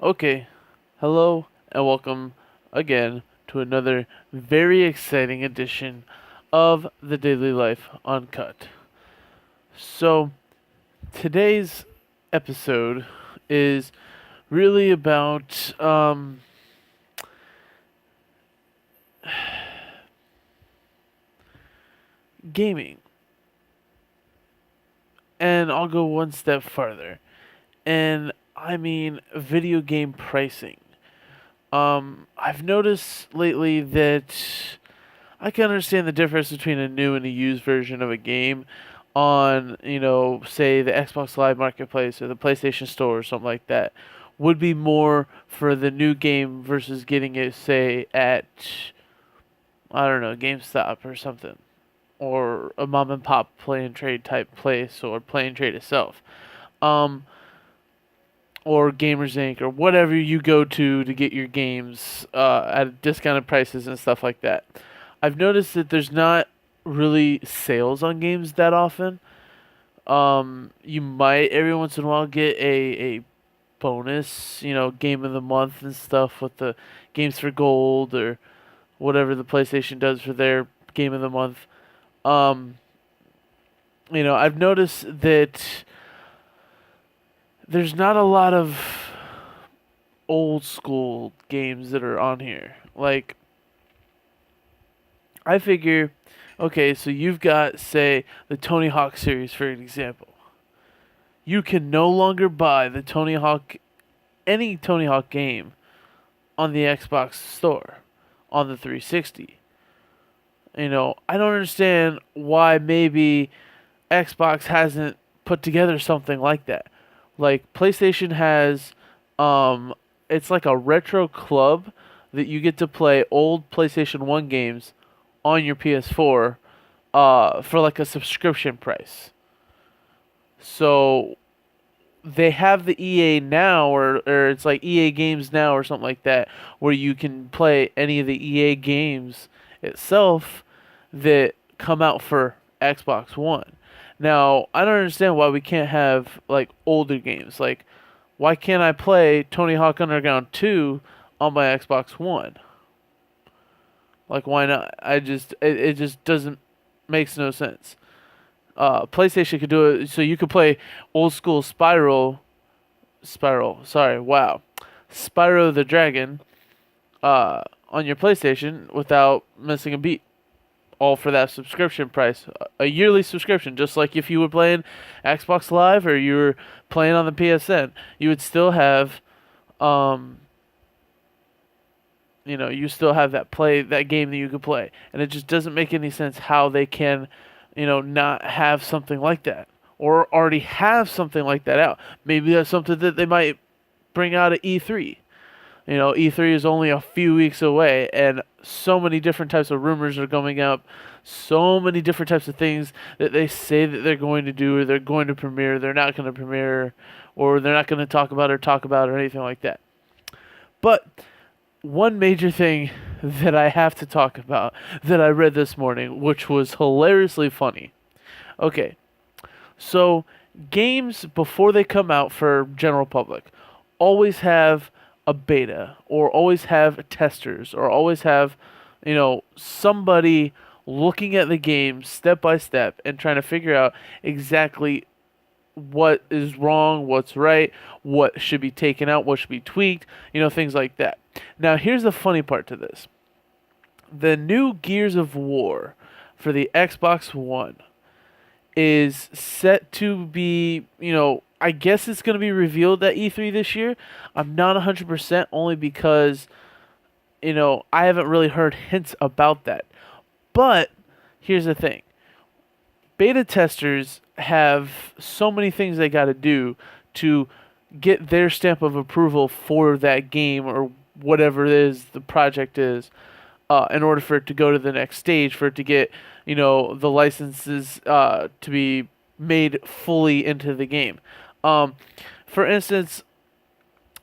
Okay, hello and welcome again to another very exciting edition of the Daily Life Uncut. So, today's episode is really about gaming. And I'll go one step farther. And I mean video game pricing. I've noticed lately that I can understand the difference between a new and a used version of a game on, say the Xbox Live Marketplace or the PlayStation Store or something like that would be more for the new game versus getting it, say, at, I don't know, GameStop or something. Or a mom and pop play and trade type place or play and trade itself. Um, or Gamers Inc. or whatever you go to get your games at discounted prices and stuff like that. I've noticed that there's not really sales on games that often. You might every once in a while get a bonus, game of the month and stuff with the games for gold or whatever the PlayStation does for their game of the month. Um, I've noticed that there's not a lot of old school games that are on here. Like, I figure, okay, so you've got, say, the Tony Hawk series, for an example. You can no longer buy any Tony Hawk game on the Xbox store, on the 360. I don't understand why maybe Xbox hasn't put together something like that. Like, PlayStation has, it's like a retro club that you get to play old PlayStation 1 games on your PS4 for like a subscription price. So they have the EA Now, or it's like EA Games Now or something like that, where you can play any of the EA games itself that come out for Xbox One. Now, I don't understand why we can't have like older games. Like, why can't I play Tony Hawk Underground 2 on my Xbox One? Like, why not? It just doesn't makes no sense. PlayStation could do it, so you could play old school Spiral. Sorry, wow, Spyro the Dragon, on your PlayStation without missing a beat. All for that subscription price, a yearly subscription. Just like if you were playing Xbox Live or you were playing on the PSN, you would still have, um, you still have that game that you could play, and it just doesn't make any sense how they can, not have something like that or already have something like that out. Maybe that's something that they might bring out at E3. E3 is only a few weeks away, and so many different types of rumors are coming up. So many different types of things that they say that they're going to do, or they're going to premiere, they're not going to premiere, or they're not going to talk about, or anything like that. But one major thing that I have to talk about that I read this morning, which was hilariously funny. Okay, so games before they come out for general public always have a beta or always have testers or always have, somebody looking at the game step by step and trying to figure out exactly what is wrong, what's right, what should be taken out, what should be tweaked, things like that. Now, here's the funny part to this. The new Gears of War for the Xbox One is set to be, I guess it's going to be revealed at E3 this year. I'm not 100% only because, I haven't really heard hints about that. But here's the thing. Beta testers have so many things they got to do to get their stamp of approval for that game or whatever it is the project is, in order for it to go to the next stage, for it to get, the licenses to be made fully into the game. For instance,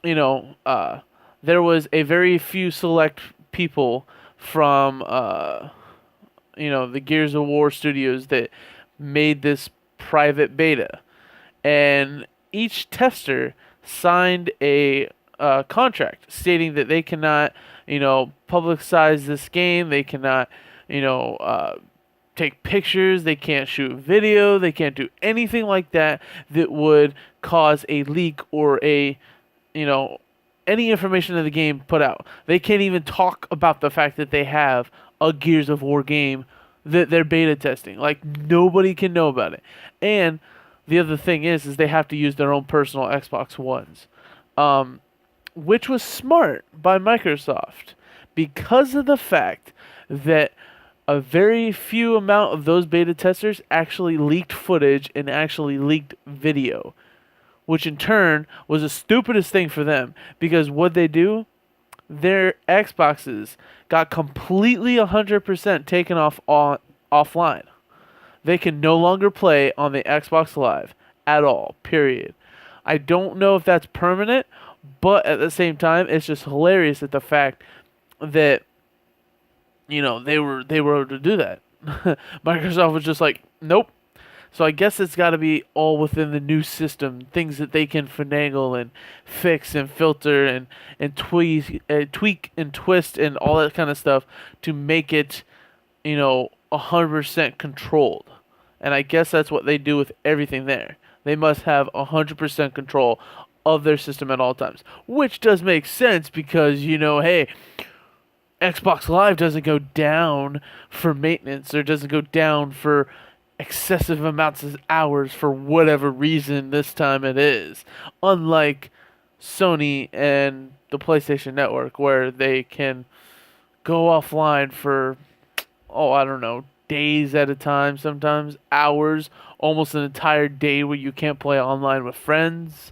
there was a very few select people from, the Gears of War studios that made this private beta. And each tester signed a contract stating that they cannot, publicize this game. They cannot, take pictures. They can't shoot video. They can't do anything like that that would cause a leak or you know, any information of the game put out. They can't even talk about the fact that they have a Gears of War game that they're beta testing. Like, nobody can know about it. And the other thing is they have to use their own personal Xbox Ones, which was smart by Microsoft because of the fact that a very few amount of those beta testers actually leaked footage and actually leaked video, which in turn was the stupidest thing for them, because what they do, their Xboxes got completely 100% taken offline. They can no longer play on the Xbox Live at all, period. I don't know if that's permanent, but at the same time, it's just hilarious at the fact that, they were able to do that. Microsoft was just like, nope. So I guess it's got to be all within the new system, things that they can finagle and fix and filter and tweak and twist and all that kind of stuff to make it, 100% controlled. And I guess that's what they do with everything there. They must have 100% control of their system at all times, which does make sense because, hey, Xbox Live doesn't go down for maintenance or doesn't go down for excessive amounts of hours for whatever reason this time it is. Unlike Sony and the PlayStation Network, where they can go offline for, I don't know, days at a time, sometimes hours, almost an entire day where you can't play online with friends.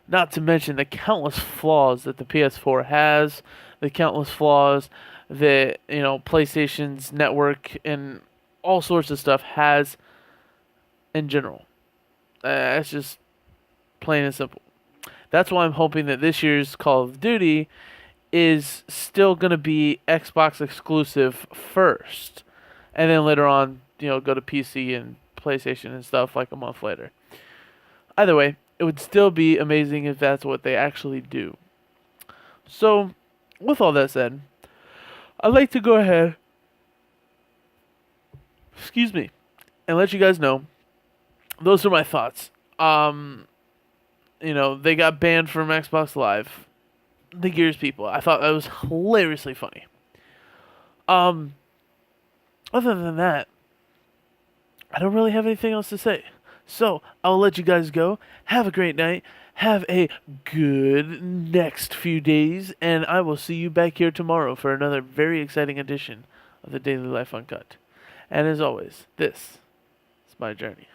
Not to mention the countless flaws that the PS4 has, the countless flaws that, PlayStation's network and all sorts of stuff has in general. It's just plain and simple. That's why I'm hoping that this year's Call of Duty is still going to be Xbox exclusive first, and then later on, go to PC and PlayStation and stuff like a month later. Either way, it would still be amazing if that's what they actually do. So, with all that said, I'd like to go ahead, and let you guys know, those are my thoughts. They got banned from Xbox Live, the Gears people. I thought that was hilariously funny. Other than that, I don't really have anything else to say. So, I'll let you guys go. Have a great night. Have a good next few days. And I will see you back here tomorrow for another very exciting edition of the Daily Life Uncut. And as always, this is my journey.